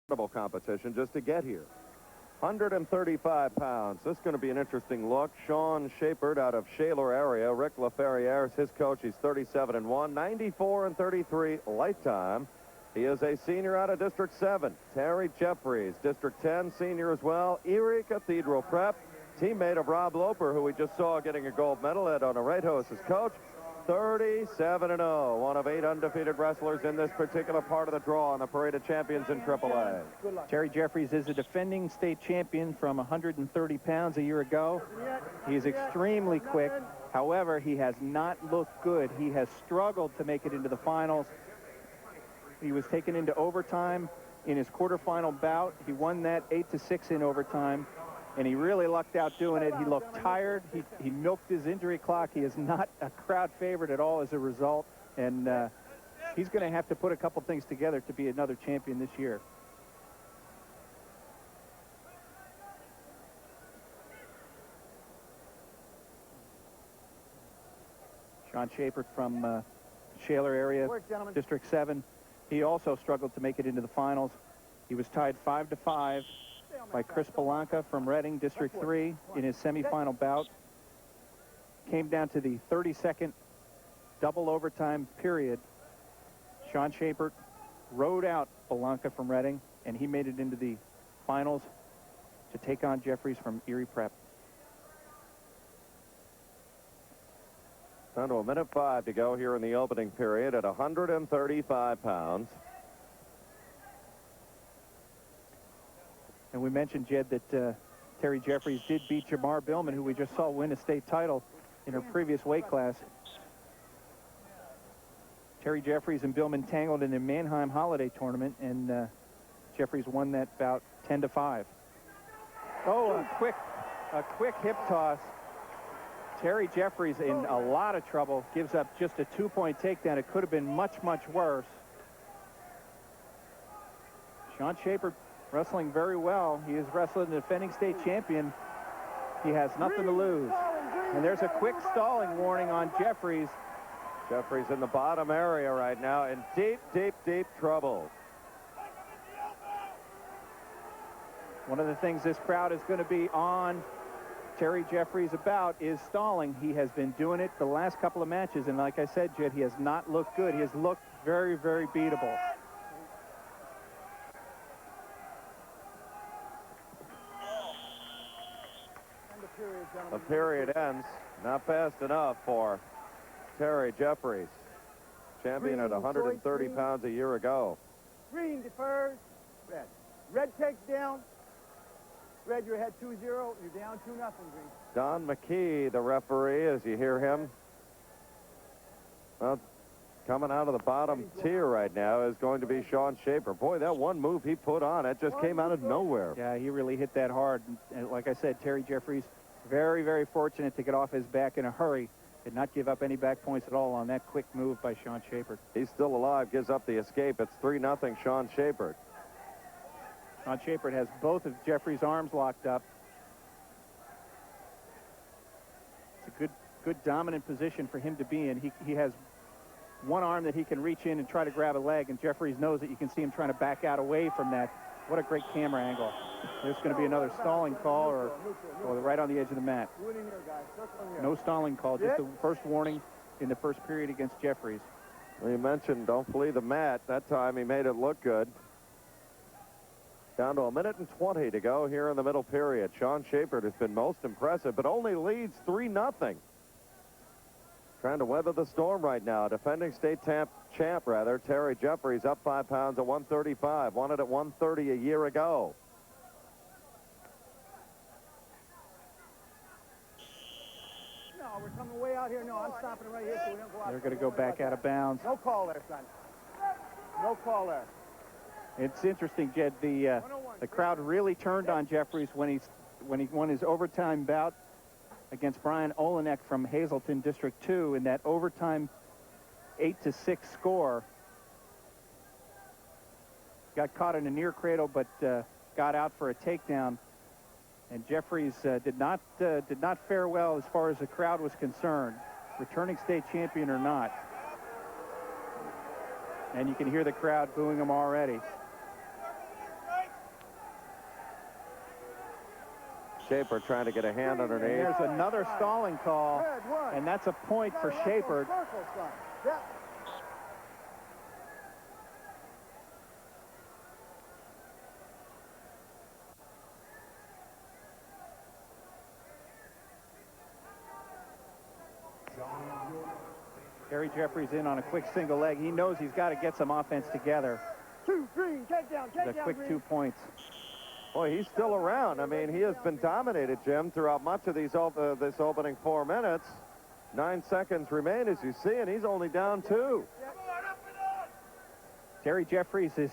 competition just to get here. 135 pounds. This is going to be an interesting look. SHAUN out of SHALER area. Rick LaFerriere is his coach. He's 37-1, 94-33 lifetime. He is a senior out of District 7. Terry Jeffries, District 10 senior as well. ERIE Cathedral Prep. Teammate of Rob Loper, who we just saw getting a gold medal at Onoreto's as coach. 37-0, one of 8 undefeated wrestlers in this particular part of the draw on the Parade of Champions in AAA. Terry Jeffries is a defending state champion from 130 pounds a year ago. He is extremely quick. However, he has not looked good. He has struggled to make it into the finals. He was taken into overtime in his quarterfinal bout. He won that 8-6 in overtime. And he really lucked out doing it. He looked tired. He milked his injury clock. He is not a crowd favorite at all as a result. And he's going to have to put a couple things together to be another champion this year. Shaun SHAPERT from SHALER area, District 7. He also struggled to make it into the finals. He was tied 5-5. By Chris Belanca from Reading, District 3, in his semifinal bout. Came down to the 32nd double overtime period. Shaun SHAPERT rode out Belanca from Reading, and he made it into the finals to take on Jeffries from ERIE Prep. Down to 1:05 to go here in the opening period at 135 pounds. And we mentioned, Jed, that Terry Jeffries did beat Jamar Billman, who we just saw win a state title in her previous weight class. Terry Jeffries and Billman tangled in the Mannheim Holiday Tournament, and Jeffries won that bout 10-5. Oh, a quick hip toss. Terry Jeffries in a lot of trouble, gives up just a 2-point takedown. It could have been much, much worse. Shaun SHAPERT wrestling very well. He is wrestling the defending state champion. He has nothing to lose. And there's a quick stalling warning on Jeffries. Jeffries in the bottom area right now in deep, deep, deep trouble. One of the things this crowd is going to be on Terry Jeffries about is stalling. He has been doing it the last couple of matches, and like I said, Jed, he has not looked good. He has looked very, very beatable. The period ends. Not fast enough for Terry Jeffries, champion at 130 pounds a year ago. Green defers. Red. Red takes down. Red, you're ahead 2-0. You're down 2-0, Green. Don McKee, the referee, as you hear him. Well, coming out of the bottom tier right now is going to be Shaun SHAPERT. Boy, that one move he put on, it just came out of nowhere. Yeah, he really hit that hard. And like I said, Terry Jeffries, very, very fortunate to get off his back in a hurry. Did not give up any back points at all on that quick move by Shaun SHAPERT. He's still alive, gives up the escape. It's 3-0 Shaun SHAPERT. Shaun SHAPERT has both of Jeffries' arms locked up. It's a good dominant position for him to be in. He has one arm that he can reach in and try to grab a leg, and Jeffries knows that. You can see him trying to back out away from that. What a great camera angle. There's going to be another stalling call or right on the edge of the mat. No stalling call, just the first warning in the first period against Jeffries. Well, you mentioned don't flee the mat. That time he made it look good. Down to 1:20 to go here in the middle period. Shaun SHAPERT has been most impressive, but only leads 3-0. Trying to weather the storm right now. Defending state champ, Terry Jeffries up 5 pounds at 135. Won it at 130 a year ago. No, we're coming way out here. No, I'm stopping right here so we don't go out. They're going to go back out of bounds. No call there, son. No call there. It's interesting, Jed. The crowd really turned on Jeffries when he won his overtime bout against Brian Olenek from Hazleton, District 2, in that overtime 8-6 score. Got caught in a near cradle, but got out for a takedown. And Jeffries did not fare well as far as the crowd was concerned, returning state champion or not. And you can hear the crowd booing him already. Shaper trying to get a hand And underneath. there's another stalling call, and that's a point for SHAPERT. Terry Jeffries in on a quick single leg. He knows he's got to get some offense together. The quick 2 points. Boy, he's still around. I mean, he has been dominated, Jim, throughout much of these this opening 4 minutes. 9 seconds remain, as you see, and he's only down 2. Terry Jeffries is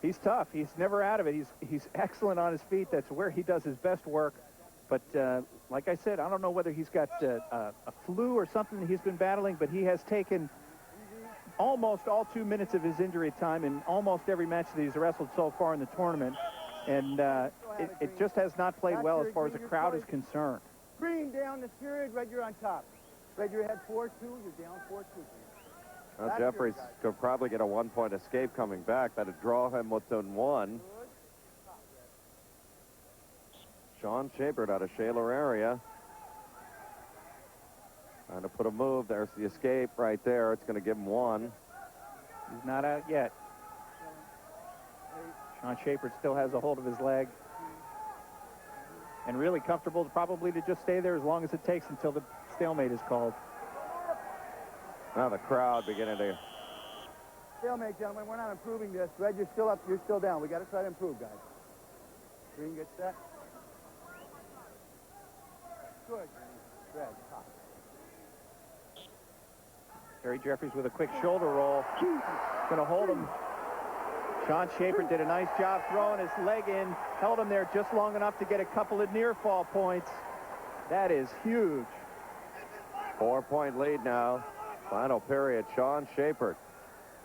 he's tough. He's never out of it. He's excellent on his feet. That's where he does his best work. But like I said, I don't know whether he's got a flu or something that he's been battling, but he has taken almost all 2 minutes of his injury time in almost every match that he's wrestled so far in the tournament. And it just has not played well as far as the crowd is concerned. Green down this period. Red, you're on top. Red, you're ahead 4-2. You're down 4-2. Well, Jeffries could probably get a 1-point escape coming back. That'd draw him within 1. Shaun SHAPERT out of SHALER area. Trying to put a move. There's the escape right there. It's going to give him 1. He's not out yet. Shaun SHAPERT still has a hold of his leg. And really comfortable probably to just stay there as long as it takes until the stalemate is called. Now the crowd beginning to... Stalemate, gentlemen. We're not improving this. Red, you're still up. You're still down. We got to try to improve, guys. Green, get set. Good. Red, top. Terry Jeffries with a quick shoulder roll. Going to hold him. Shaun SHAPERT did a nice job throwing his leg in, held him there just long enough to get a couple of near fall points. That is huge. 4-point lead now. Final period. Shaun SHAPERT.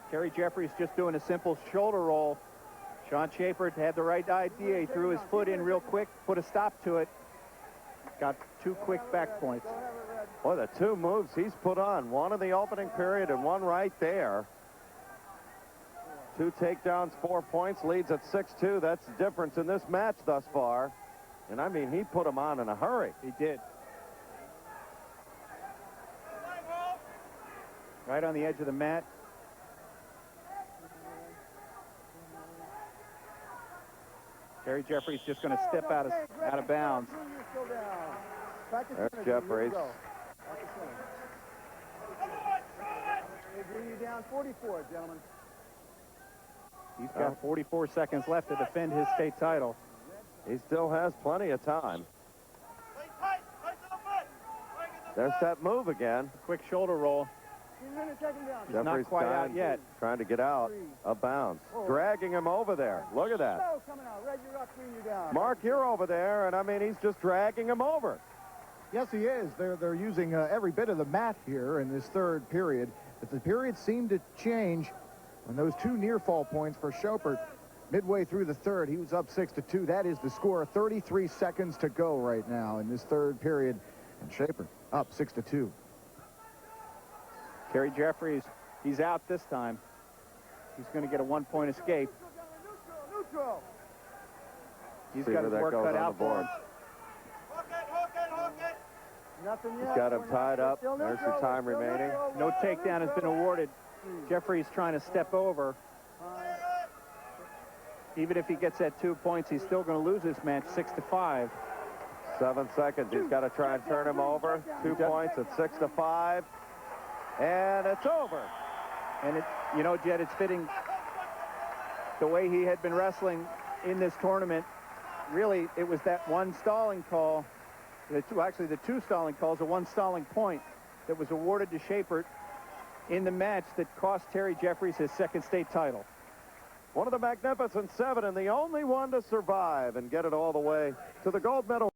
Terry Jeffries just doing a simple shoulder roll. Shaun SHAPERT had the right idea. He threw his foot in real quick, put a stop to it. Got 2 quick back points. Boy, the 2 moves he's put on. 1 in the opening period and 1 right there. 2 takedowns, 4 points, leads at 6-2. That's the difference in this match thus far. And I mean, he put him on in a hurry. He did. Right on the edge of the mat. Terry Jeffries just going to step out of bounds. There's Jeffries. You're down 44, gentlemen. He's got 44 seconds left to defend his state title. He still has plenty of time. There's that move again. Quick shoulder roll. He's not quite out yet. Trying to get out of bounds. Dragging him over there. Look at that. Mark, you're over there, and I mean, he's just dragging him over. Yes, he is. They're using every bit of the mat here in this 3rd period. But the period seemed to change when those 2 near fall points for SHAPERT. Midway through the 3rd, he was up 6-2. That is the score. 33 seconds to go right now in this 3rd period. And SHAPERT up 6-2. Terry Jeffries, he's out this time. He's going to get a 1-point escape. He's got his work cut out for him. He's got him tied up. There's your time remaining. No takedown has been awarded. Jeffries trying to step over. Even if he gets that 2 points, he's still going to lose this match 6-5. 7 seconds. He's got to try and turn him over. 2 points at 6-5. And it's over. And you know, Jed, it's fitting the way he had been wrestling in this tournament. Really, it was that 1 stalling call. Actually, the 2 stalling calls, the 1 stalling point that was awarded to SHAPERT in the match that cost Terry Jeffries his 2nd state title. One of the Magnificent 7 and the only one to survive and get it all the way to the gold medal.